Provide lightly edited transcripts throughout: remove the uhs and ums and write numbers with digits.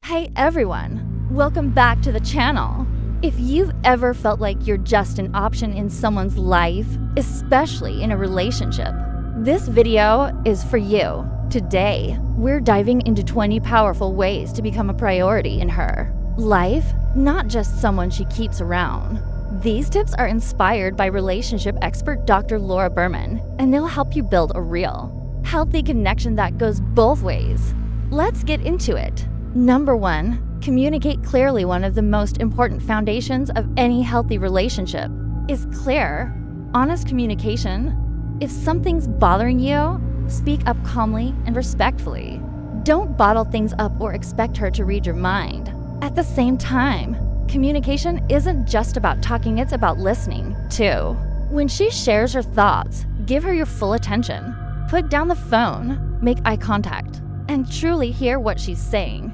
Hey everyone, welcome back to the channel. If you've ever felt like you're just an option in someone's life, especially in a relationship, this video is for you. Today, we're diving into 20 powerful ways to become a priority in her life, not just someone she keeps around. These tips are inspired by relationship expert Dr. Berman, and they'll help you build a real, healthy connection that goes both ways. Let's get into it. Number 1, communicate clearly. One of the most important foundations of any healthy relationship is clear, honest communication. If something's bothering you, speak up calmly and respectfully. Don't bottle things up or expect her to read your mind. At the same time, communication isn't just about talking, it's about listening, too. When she shares her thoughts, give her your full attention. Put down the phone, make eye contact, and truly hear what she's saying.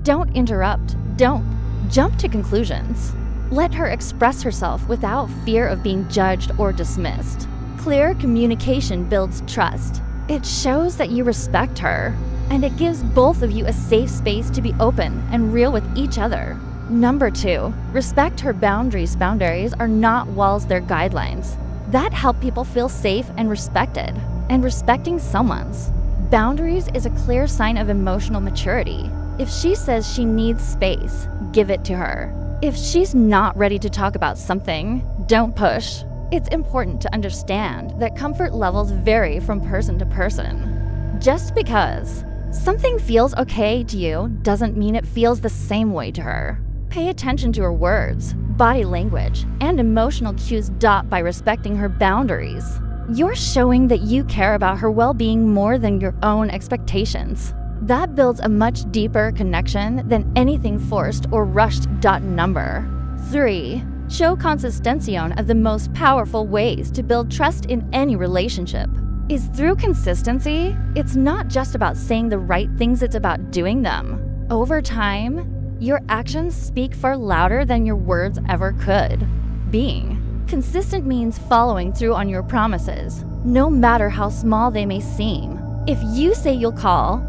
Don't interrupt. Don't jump to conclusions. Let her express herself without fear of being judged or dismissed. Clear communication builds trust. It shows that you respect her, and it gives both of you a safe space to be open and real with each other. Number 2, respect her boundaries. Boundaries are not walls, they're guidelines that help people feel safe and respected. And respecting someone's boundaries is a clear sign of emotional maturity. If she says she needs space, give it to her. If she's not ready to talk about something, don't push. It's important to understand that comfort levels vary from person to person. Just because something feels okay to you doesn't mean it feels the same way to her. Pay attention to her words, body language, and emotional cues. By respecting her boundaries, you're showing that you care about her well-being more than your own expectations. That builds a much deeper connection than anything forced or rushed. Number 3, show consistency. One of the most powerful ways to build trust in any relationship is through consistency. It's not just about saying the right things, it's about doing them. Over time, your actions speak far louder than your words ever could. Being consistent means following through on your promises, no matter how small they may seem. If you say you'll call.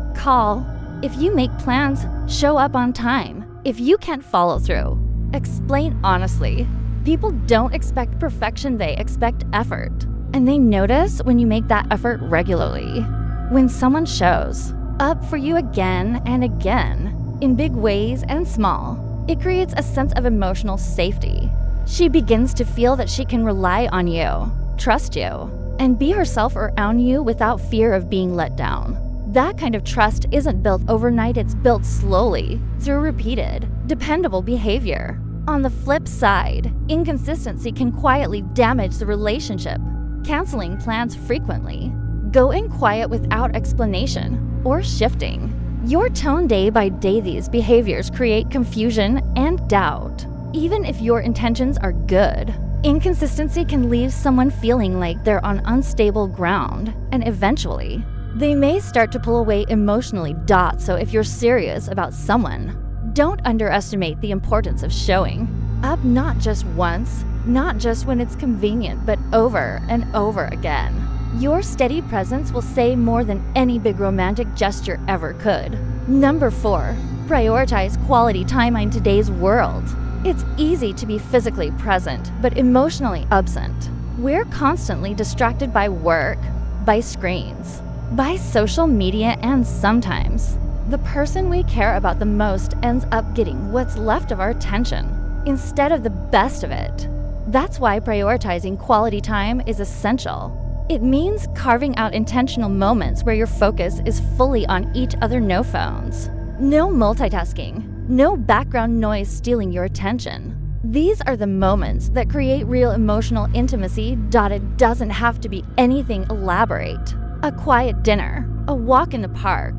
If you make plans, show up on time. If you can't follow through, explain honestly. People don't expect perfection, they expect effort. And they notice when you make that effort regularly. When someone shows up for you again and again, in big ways and small, it creates a sense of emotional safety. She begins to feel that she can rely on you, trust you, and be herself around you without fear of being let down. That kind of trust isn't built overnight, it's built slowly, through repeated, dependable behavior. On the flip side, inconsistency can quietly damage the relationship. Canceling plans frequently, going quiet without explanation, or shifting your tone day by day. These behaviors create confusion and doubt. Even if your intentions are good, inconsistency can leave someone feeling like they're on unstable ground, and eventually, they may start to pull away emotionally. So if you're serious about someone, don't underestimate the importance of showing up, not just once, not just when it's convenient, but over and over again. Your steady presence will say more than any big romantic gesture ever could. Number 4, prioritize quality time. In today's world, it's easy to be physically present, but emotionally absent. We're constantly distracted by work, by screens, by social media, and sometimes the person we care about the most ends up getting what's left of our attention instead of the best of it. That's why prioritizing quality time is essential. It means carving out intentional moments where your focus is fully on each other. No phones, no multitasking, no background noise stealing your attention. These are the moments that create real emotional intimacy. It doesn't have to be anything elaborate. A quiet dinner, a walk in the park,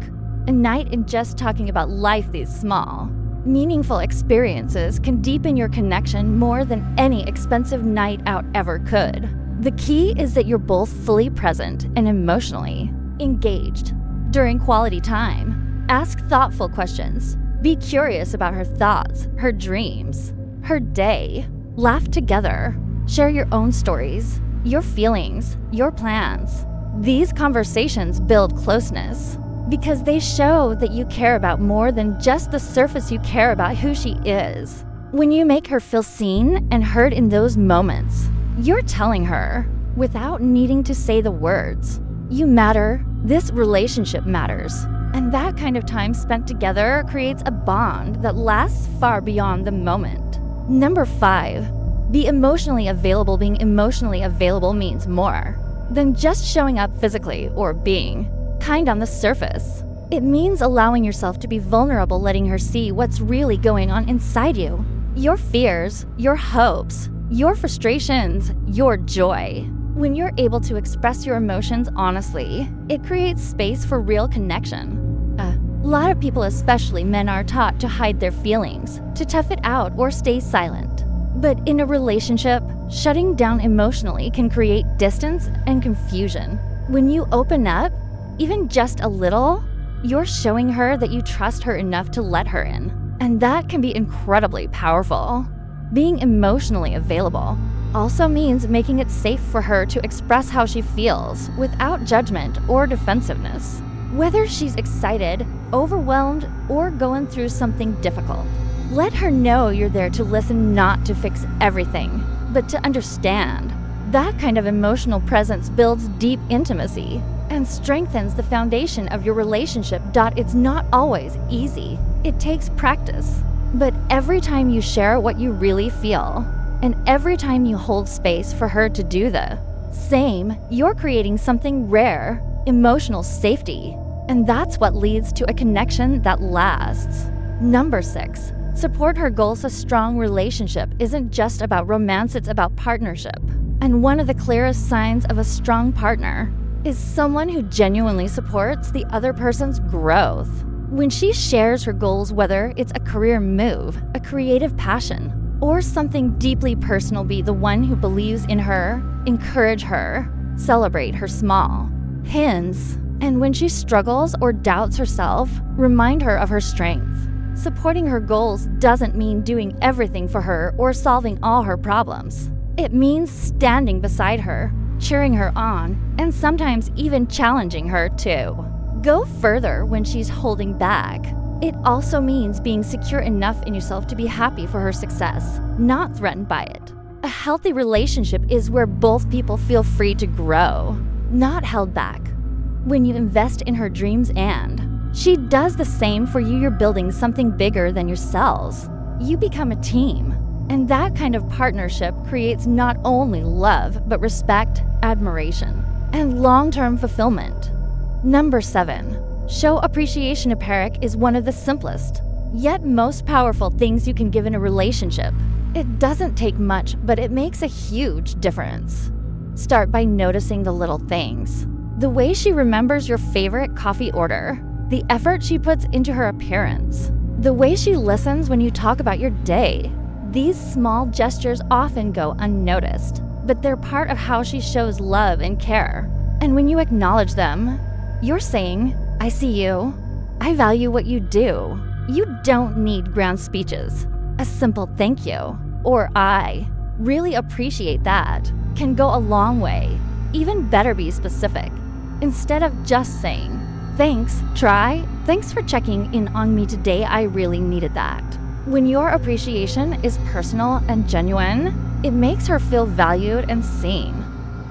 a night in just talking about life. These small, meaningful experiences can deepen your connection more than any expensive night out ever could. The key is that you're both fully present and emotionally engaged during quality time. Ask thoughtful questions. Be curious about her thoughts, her dreams, her day. Laugh together. Share your own stories, your feelings, your plans. These conversations build closeness. because they show that you care about more than just the surface you care about who she is. When you make her feel seen and heard in those moments, you're telling her, without needing to say the words, you matter, this relationship matters. And that kind of time spent together creates a bond that lasts far beyond the moment. Number 5, be emotionally available. Being emotionally available means more than just showing up physically or being kind on the surface. It means allowing yourself to be vulnerable, letting her see what's really going on inside you. Your fears, your hopes, your frustrations, your joy. When you're able to express your emotions honestly, it creates space for real connection. A lot of people, especially men, are taught to hide their feelings, to tough it out or stay silent. But in a relationship, shutting down emotionally can create distance and confusion. When you open up, even just a little, you're showing her that you trust her enough to let her in. And that can be incredibly powerful. Being emotionally available also means making it safe for her to express how she feels without judgment or defensiveness. Whether she's excited, overwhelmed, or going through something difficult, let her know you're there to listen, not to fix everything, but to understand. That kind of emotional presence builds deep intimacy and strengthens the foundation of your relationship. It's not always easy. It takes practice. But every time you share what you really feel, and every time you hold space for her to do the same, you're creating something rare, emotional safety. And that's what leads to a connection that lasts. Number 6, support her goals. A strong relationship isn't just about romance, it's about partnership. And one of the clearest signs of a strong partner is someone who genuinely supports the other person's growth. When she shares her goals, whether it's a career move, a creative passion, or something deeply personal, be the one who believes in her, encourage her, celebrate her small wins. And when she struggles or doubts herself, remind her of her strength. Supporting her goals doesn't mean doing everything for her or solving all her problems. It means standing beside her, cheering her on, and sometimes even challenging her too. Go further when she's holding back. It also means being secure enough in yourself to be happy for her success, not threatened by it. A healthy relationship is where both people feel free to grow, not held back. When you invest in her dreams and she does the same for you, you're building something bigger than yourselves. You become a team. And that kind of partnership creates not only love, but respect, admiration, and long-term fulfillment. Number 7, show appreciation. A parent is one of the simplest, yet most powerful things you can give in a relationship. It doesn't take much, but it makes a huge difference. Start by noticing the little things. The way she remembers your favorite coffee order, the effort she puts into her appearance, the way she listens when you talk about your day. These small gestures often go unnoticed, but they're part of how she shows love and care. And when you acknowledge them, you're saying, I see you. I value what you do. You don't need grand speeches. A simple thank you, or I really appreciate that, can go a long way. Even better, be specific. Instead of just saying, thanks, try, thanks for checking in on me today. I really needed that. When your appreciation is personal and genuine, it makes her feel valued and seen.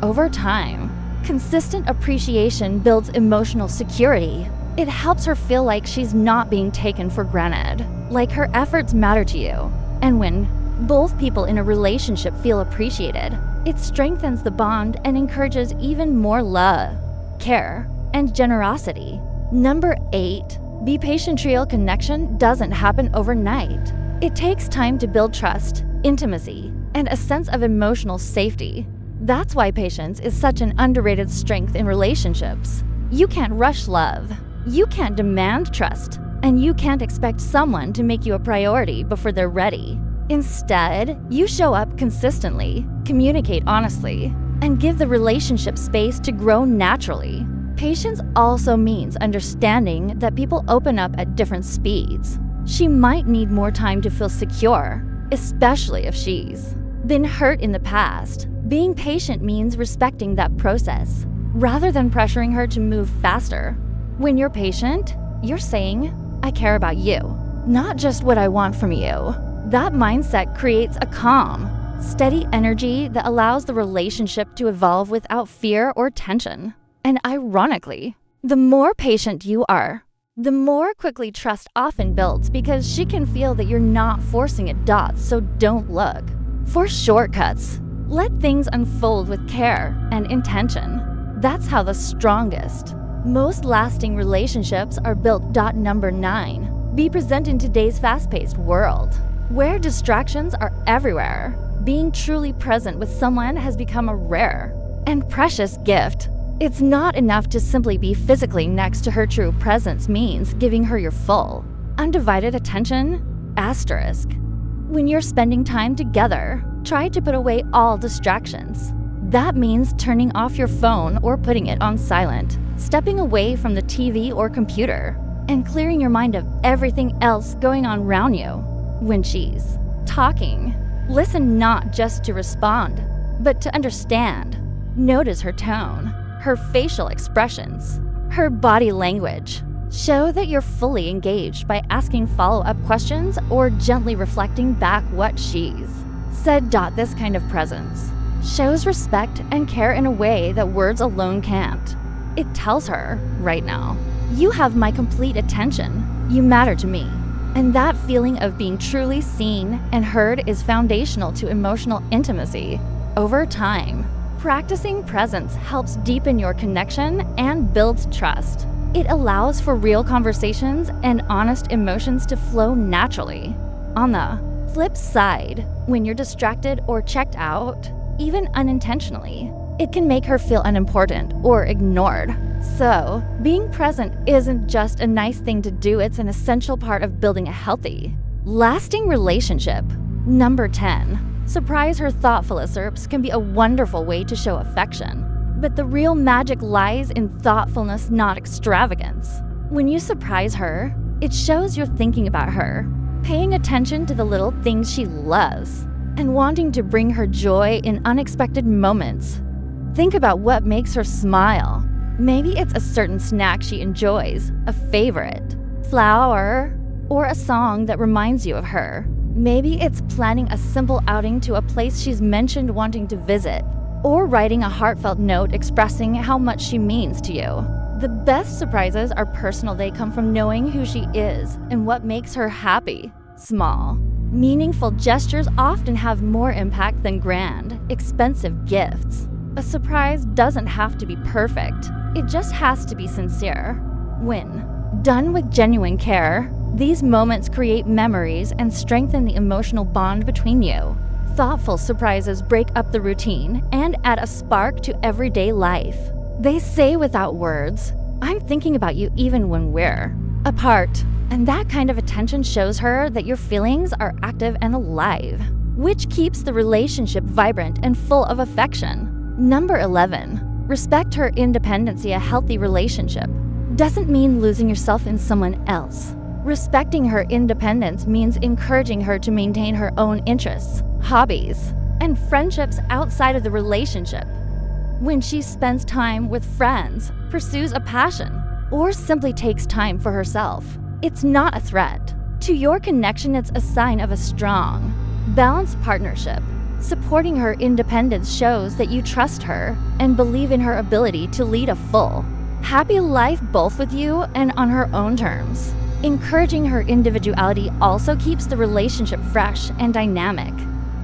Over time, consistent appreciation builds emotional security. It helps her feel like she's not being taken for granted, like her efforts matter to you. And when both people in a relationship feel appreciated, it strengthens the bond and encourages even more love, care, and generosity. Number 8, be patient. Real connection doesn't happen overnight. It takes time to build trust, intimacy, and a sense of emotional safety. That's why patience is such an underrated strength in relationships. You can't rush love. You can't demand trust. And you can't expect someone to make you a priority before they're ready. Instead, you show up consistently, communicate honestly, and give the relationship space to grow naturally. Patience also means understanding that people open up at different speeds. She might need more time to feel secure, especially if she's been hurt in the past. Being patient means respecting that process, rather than pressuring her to move faster. When you're patient, you're saying, I care about you, not just what I want from you. That mindset creates a calm, steady energy that allows the relationship to evolve without fear or tension. And ironically, the more patient you are, the more quickly trust often builds because she can feel that you're not forcing it. So don't look for shortcuts. Let things unfold with care and intention. That's how the strongest, most lasting relationships are built. Number 9. Be present in today's fast-paced world, where distractions are everywhere. Being truly present with someone has become a rare and precious gift. It's not enough to simply be physically next to her. True presence means giving her your full, undivided attention. Asterisk. When you're spending time together, try to put away all distractions. That means turning off your phone or putting it on silent, stepping away from the TV or computer, and clearing your mind of everything else going on around you. When she's talking, listen not just to respond, but to understand. Notice her tone, her facial expressions, her body language. Show that you're fully engaged by asking follow-up questions or gently reflecting back what she's said. This kind of presence shows respect and care in a way that words alone can't. It tells her, right now, you have my complete attention, you matter to me. And that feeling of being truly seen and heard is foundational to emotional intimacy. Over time, practicing presence helps deepen your connection and builds trust. It allows for real conversations and honest emotions to flow naturally. On the flip side, when you're distracted or checked out, even unintentionally, it can make her feel unimportant or ignored. So, being present isn't just a nice thing to do, it's an essential part of building a healthy, lasting relationship. Number 10. Surprise her. Thoughtful usurps can be a wonderful way to show affection. But the real magic lies in thoughtfulness, not extravagance. When you surprise her, it shows you're thinking about her, paying attention to the little things she loves, and wanting to bring her joy in unexpected moments. Think about what makes her smile. Maybe it's a certain snack she enjoys, a favorite, flower, or a song that reminds you of her. Maybe it's planning a simple outing to a place she's mentioned wanting to visit, or writing a heartfelt note expressing how much she means to you. The best surprises are personal. They come from knowing who she is and what makes her happy. Small, meaningful gestures often have more impact than grand, expensive gifts. A surprise doesn't have to be perfect. It just has to be sincere. When done with genuine care, these moments create memories and strengthen the emotional bond between you. Thoughtful surprises break up the routine and add a spark to everyday life. They say without words, I'm thinking about you even when we're apart. And that kind of attention shows her that your feelings are active and alive, which keeps the relationship vibrant and full of affection. Number 11. Respect her independence. A healthy relationship doesn't mean losing yourself in someone else. Respecting her independence means encouraging her to maintain her own interests, hobbies, and friendships outside of the relationship. When she spends time with friends, pursues a passion, or simply takes time for herself, it's not a threat to your connection. It's a sign of a strong, balanced partnership. Supporting her independence shows that you trust her and believe in her ability to lead a full, happy life both with you and on her own terms. Encouraging her individuality also keeps the relationship fresh and dynamic.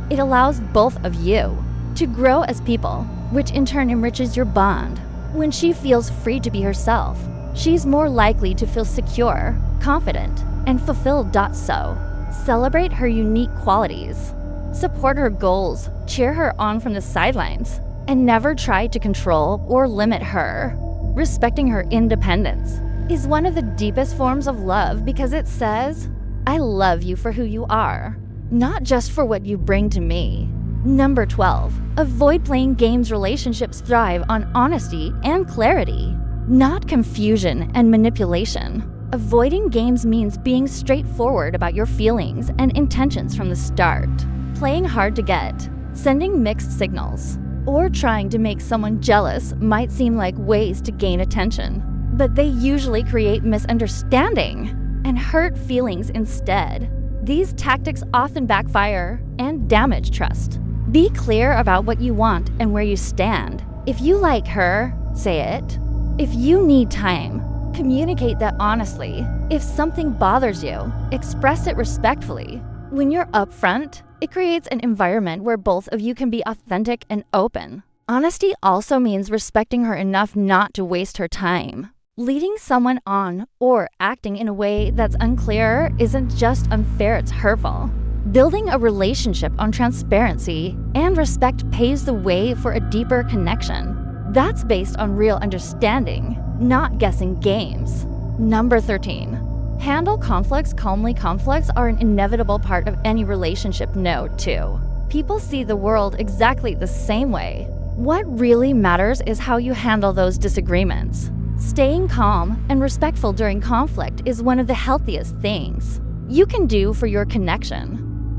It allows both of you to grow as people, which in turn enriches your bond. When she feels free to be herself, she's more likely to feel secure, confident, and fulfilled. So, celebrate her unique qualities. Support her goals, cheer her on from the sidelines, and never try to control or limit her. Respecting her independence is one of the deepest forms of love because it says, I love you for who you are, not just for what you bring to me. Number 12. Avoid playing games. Relationships thrive on honesty and clarity, not confusion and manipulation. Avoiding games means being straightforward about your feelings and intentions from the start. Playing hard to get, sending mixed signals, or trying to make someone jealous might seem like ways to gain attention. but they usually create misunderstanding and hurt feelings instead. These tactics often backfire and damage trust. Be clear about what you want and where you stand. If you like her, say it. If you need time, communicate that honestly. If something bothers you, express it respectfully. When you're upfront, it creates an environment where both of you can be authentic and open. Honesty also means respecting her enough not to waste her time. Leading someone on or acting in a way that's unclear isn't just unfair, it's hurtful. Building a relationship on transparency and respect paves the way for a deeper connection. That's based on real understanding, not guessing games. Number 13. Handle conflicts calmly. Conflicts are an inevitable part of any relationship, too. People see the world exactly the same way. What really matters is how you handle those disagreements. Staying calm and respectful during conflict is one of the healthiest things you can do for your connection.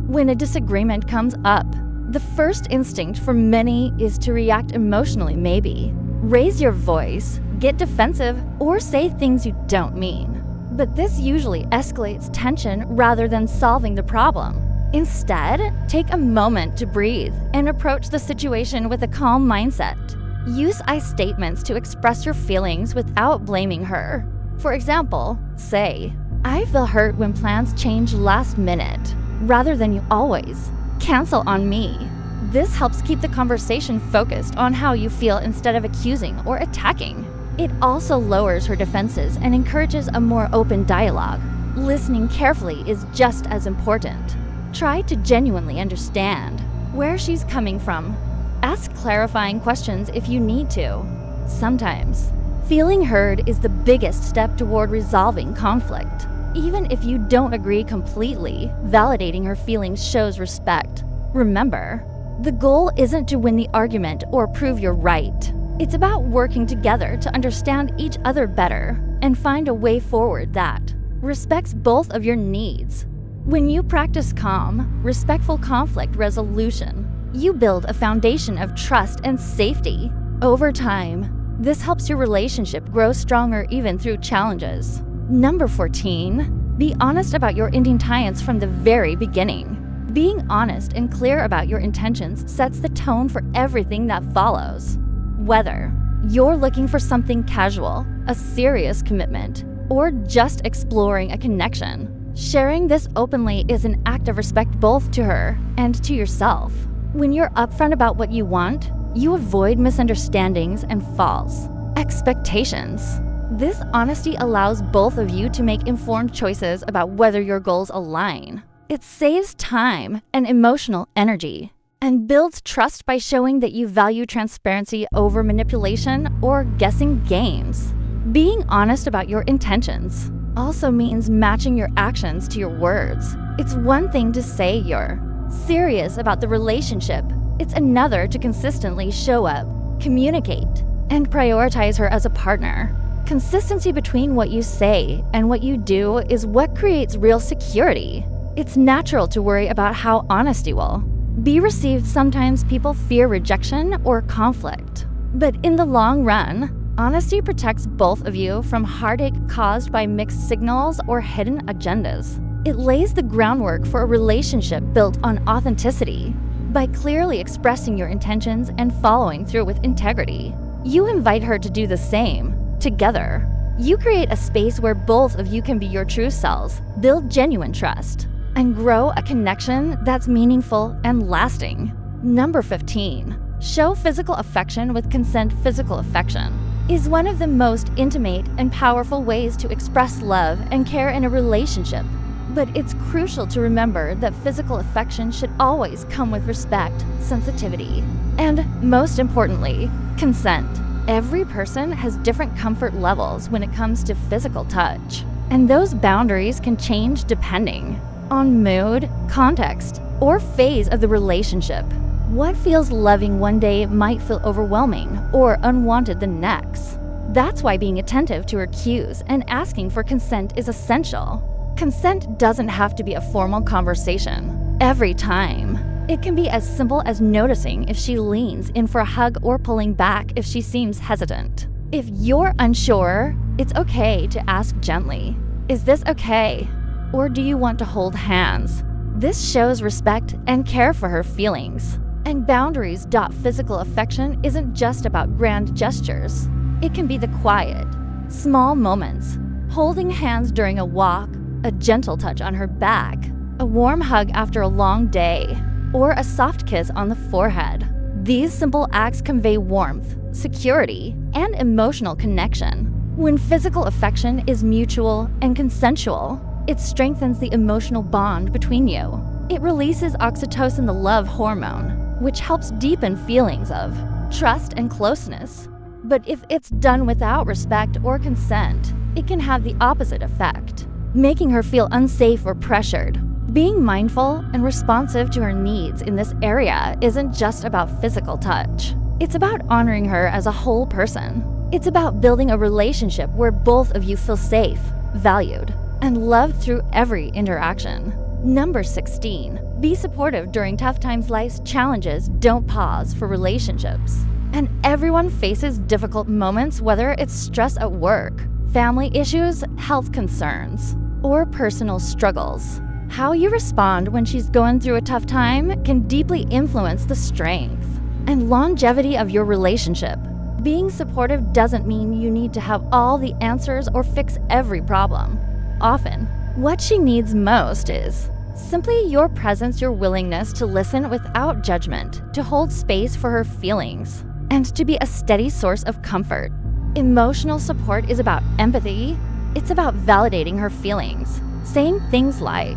When a disagreement comes up, the first instinct for many is to react emotionally, maybe. Raise your voice, get defensive, or say things you don't mean. But this usually escalates tension rather than solving the problem. Instead, take a moment to breathe and approach the situation with a calm mindset. Use I statements to express your feelings without blaming her. For example, say, "I feel hurt when plans change last minute," rather than "you always cancel on me." This helps keep the conversation focused on how you feel instead of accusing or attacking. It also lowers her defenses and encourages a more open dialogue. Listening carefully is just as important. Try to genuinely understand where she's coming from. Ask clarifying questions if you need to. Sometimes, feeling heard is the biggest step toward resolving conflict. Even if you don't agree completely, validating her feelings shows respect. Remember, the goal isn't to win the argument or prove you're right. It's about working together to understand each other better and find a way forward that respects both of your needs. When you practice calm, respectful conflict resolution, you build a foundation of trust and safety. Over time, this helps your relationship grow stronger even through challenges. Number 14, be honest about your intentions from the very beginning. Being honest and clear about your intentions sets the tone for everything that follows. Whether you're looking for something casual, a serious commitment, or just exploring a connection, sharing this openly is an act of respect both to her and to yourself. When you're upfront about what you want, you avoid misunderstandings and false expectations. This honesty allows both of you to make informed choices about whether your goals align. It saves time and emotional energy and builds trust by showing that you value transparency over manipulation or guessing games. Being honest about your intentions also means matching your actions to your words. It's one thing to say you're serious about the relationship. It's another to consistently show up, communicate, and prioritize her as a partner. Consistency between what you say and what you do is what creates real security. It's natural to worry about how honesty will be received. Sometimes people fear rejection or conflict. But in the long run, honesty protects both of you from heartache caused by mixed signals or hidden agendas. It lays the groundwork for a relationship built on authenticity. By clearly expressing your intentions and following through with integrity, you invite her to do the same. Together, you create a space where both of you can be your true selves, build genuine trust, and grow a connection that's meaningful and lasting. Number 15. Show physical affection with consent. Physical affection is one of the most intimate and powerful ways to express love and care in a relationship. But it's crucial to remember that physical affection should always come with respect, sensitivity, and most importantly, consent. Every person has different comfort levels when it comes to physical touch, and those boundaries can change depending on mood, context, or phase of the relationship. What feels loving one day might feel overwhelming or unwanted the next. That's why being attentive to her cues and asking for consent is essential. Consent doesn't have to be a formal conversation every time. It can be as simple as noticing if she leans in for a hug or pulling back if she seems hesitant. If you're unsure, it's okay to ask gently, "Is this okay?" Or "Do you want to hold hands?" This shows respect and care for her feelings. And boundaries. Physical affection isn't just about grand gestures. It can be the quiet, small moments. Holding hands during a walk, a gentle touch on her back, a warm hug after a long day, or a soft kiss on the forehead. These simple acts convey warmth, security, and emotional connection. When physical affection is mutual and consensual, it strengthens the emotional bond between you. It releases oxytocin, the love hormone, which helps deepen feelings of trust and closeness. But if it's done without respect or consent, it can have the opposite effect, making her feel unsafe or pressured. Being mindful and responsive to her needs in this area isn't just about physical touch. It's about honoring her as a whole person. It's about building a relationship where both of you feel safe, valued, and loved through every interaction. Number 16. Be supportive during tough times. Life's challenges don't pause for relationships. And everyone faces difficult moments, whether it's stress at work, family issues, health concerns, or personal struggles. How you respond when she's going through a tough time can deeply influence the strength and longevity of your relationship. Being supportive doesn't mean you need to have all the answers or fix every problem. Often, what she needs most is simply your presence, your willingness to listen without judgment, to hold space for her feelings, and to be a steady source of comfort. Emotional support is about empathy. It's about validating her feelings, saying things like,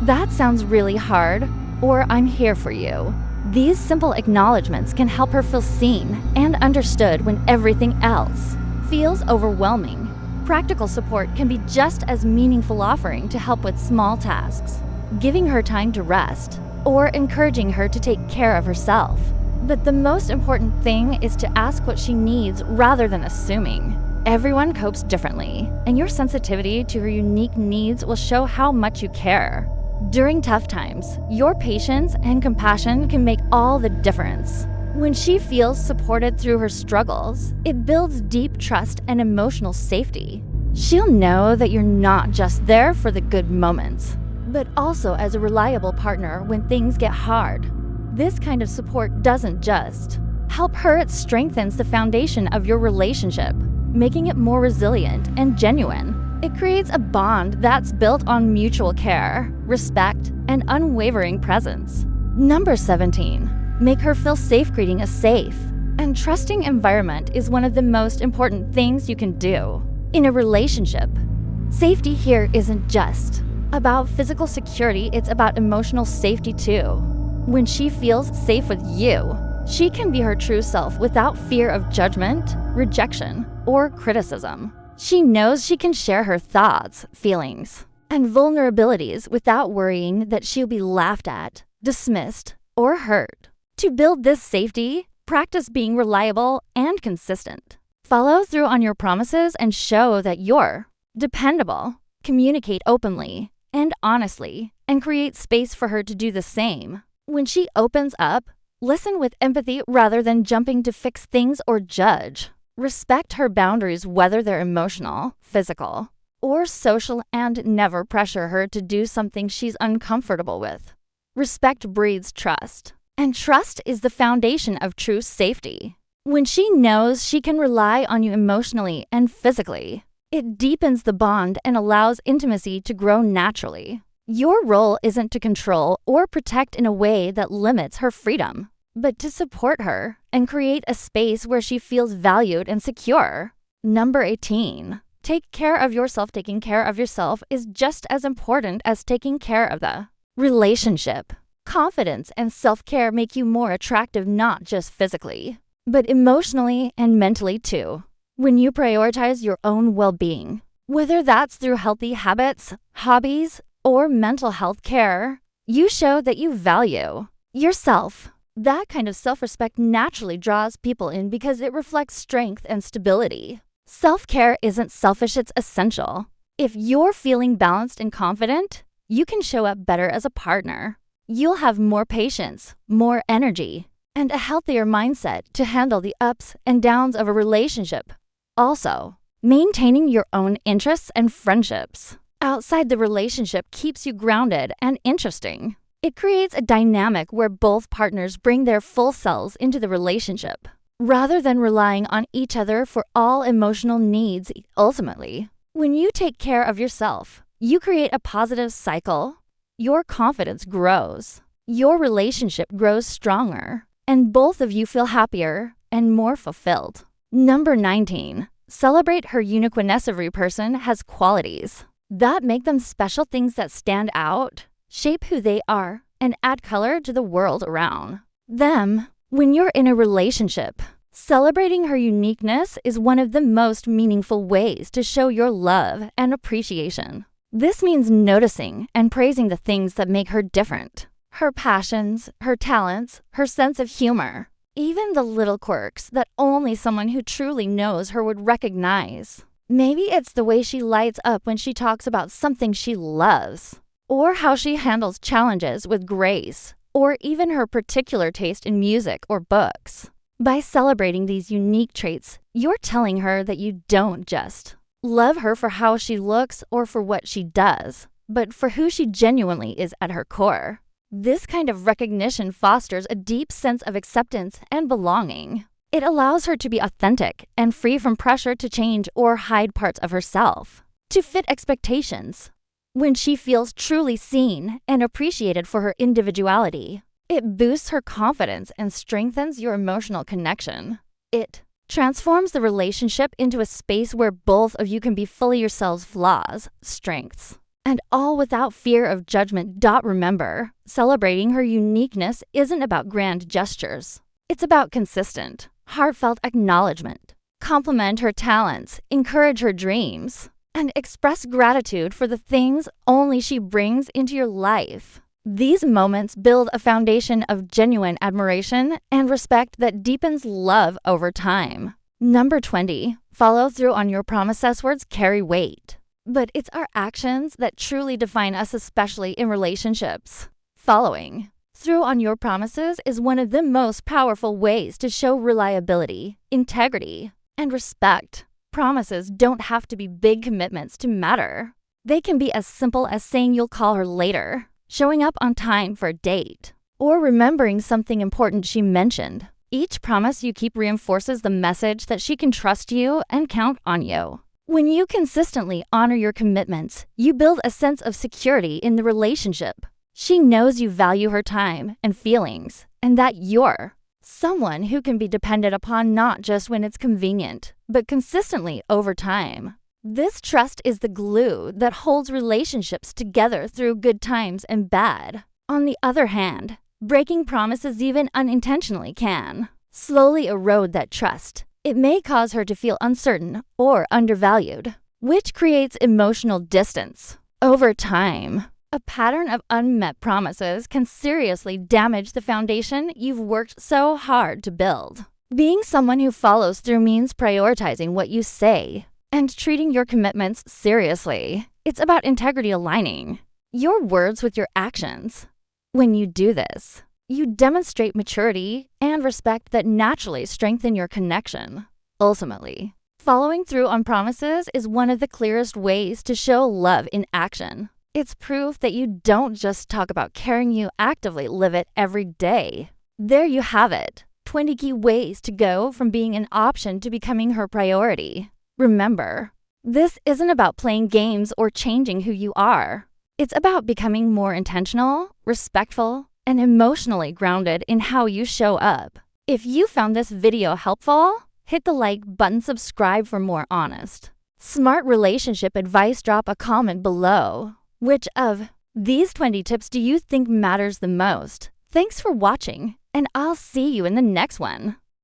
"That sounds really hard," or "I'm here for you." These simple acknowledgments can help her feel seen and understood when everything else feels overwhelming. Practical support can be just as meaningful, offering to help with small tasks, giving her time to rest, or encouraging her to take care of herself. But the most important thing is to ask what she needs rather than assuming. Everyone copes differently, and your sensitivity to her unique needs will show how much you care. During tough times, your patience and compassion can make all the difference. When she feels supported through her struggles, it builds deep trust and emotional safety. She'll know that you're not just there for the good moments, but also as a reliable partner when things get hard. This kind of support doesn't just help her, it strengthens the foundation of your relationship, making it more resilient and genuine. It creates a bond that's built on mutual care, respect, and unwavering presence. Number 17. Make her feel safe. Creating a safe and trusting environment is one of the most important things you can do in a relationship. Safety here isn't just about physical security, it's about emotional safety too. When she feels safe with you, she can be her true self without fear of judgment, rejection, or criticism. She knows she can share her thoughts, feelings, and vulnerabilities without worrying that she'll be laughed at, dismissed, or hurt. To build this safety, practice being reliable and consistent. Follow through on your promises and show that you're dependable. Communicate openly and honestly, and create space for her to do the same. When she opens up, listen with empathy rather than jumping to fix things or judge. Respect her boundaries, whether they're emotional, physical, or social, and never pressure her to do something she's uncomfortable with. Respect breeds trust, and trust is the foundation of true safety. When she knows she can rely on you emotionally and physically, it deepens the bond and allows intimacy to grow naturally. Your role isn't to control or protect in a way that limits her freedom, but to support her and create a space where she feels valued and secure. Number 18. Take care of yourself. Taking care of yourself is just as important as taking care of the relationship. Confidence and self-care make you more attractive, not just physically, but emotionally and mentally too. When you prioritize your own well-being, whether that's through healthy habits, hobbies, or mental health care, you show that you value yourself. That kind of self-respect naturally draws people in because it reflects strength and stability. Self-care isn't selfish, it's essential. If you're feeling balanced and confident, you can show up better as a partner. You'll have more patience, more energy, and a healthier mindset to handle the ups and downs of a relationship. Also, maintaining your own interests and friendships outside the relationship keeps you grounded and interesting. It creates a dynamic where both partners bring their full selves into the relationship, rather than relying on each other for all emotional needs. Ultimately, when you take care of yourself, you create a positive cycle. Your confidence grows, your relationship grows stronger, and both of you feel happier and more fulfilled. Number 19. Celebrate her uniqueness. Every person has qualities that make them special, things that stand out, shape who they are, and add color to the world around them. When you're in a relationship, celebrating her uniqueness is one of the most meaningful ways to show your love and appreciation. This means noticing and praising the things that make her different. Her passions, her talents, her sense of humor, even the little quirks that only someone who truly knows her would recognize. Maybe it's the way she lights up when she talks about something she loves, or how she handles challenges with grace, or even her particular taste in music or books. By celebrating these unique traits, you're telling her that you don't just love her for how she looks or for what she does, but for who she genuinely is at her core. This kind of recognition fosters a deep sense of acceptance and belonging. It allows her to be authentic and free from pressure to change or hide parts of herself to fit expectations. When she feels truly seen and appreciated for her individuality, it boosts her confidence and strengthens your emotional connection. It transforms the relationship into a space where both of you can be fully yourselves, flaws, strengths, and all without fear of judgment. Remember, celebrating her uniqueness isn't about grand gestures. It's about consistent, heartfelt acknowledgement. Compliment her talents, encourage her dreams, and express gratitude for the things only she brings into your life. These moments build a foundation of genuine admiration and respect that deepens love over time. Number 20. Follow through on your promises. Words carry weight, but it's our actions that truly define us, especially in relationships. Following through on your promises is one of the most powerful ways to show reliability, integrity, and respect. Promises don't have to be big commitments to matter. They can be as simple as saying you'll call her later, showing up on time for a date, or remembering something important she mentioned. Each promise you keep reinforces the message that she can trust you and count on you. When you consistently honor your commitments, you build a sense of security in the relationship. She knows you value her time and feelings, and that you're someone who can be depended upon not just when it's convenient, but consistently over time. This trust is the glue that holds relationships together through good times and bad. On the other hand, breaking promises, even unintentionally, can slowly erode that trust. It may cause her to feel uncertain or undervalued, which creates emotional distance. Over time, a pattern of unmet promises can seriously damage the foundation you've worked so hard to build. Being someone who follows through means prioritizing what you say and treating your commitments seriously. It's about integrity, aligning your words with your actions. When you do this, you demonstrate maturity and respect that naturally strengthen your connection. Ultimately, following through on promises is one of the clearest ways to show love in action. It's proof that you don't just talk about caring, you actively live it every day. There you have it. 20 key ways to go from being an option to becoming her priority. Remember, this isn't about playing games or changing who you are. It's about becoming more intentional, respectful, and emotionally grounded in how you show up. If you found this video helpful, hit the like button, subscribe for more honest, smart relationship advice. Drop a comment below. Which of these 20 tips do you think matters the most? Thanks for watching, and I'll see you in the next one.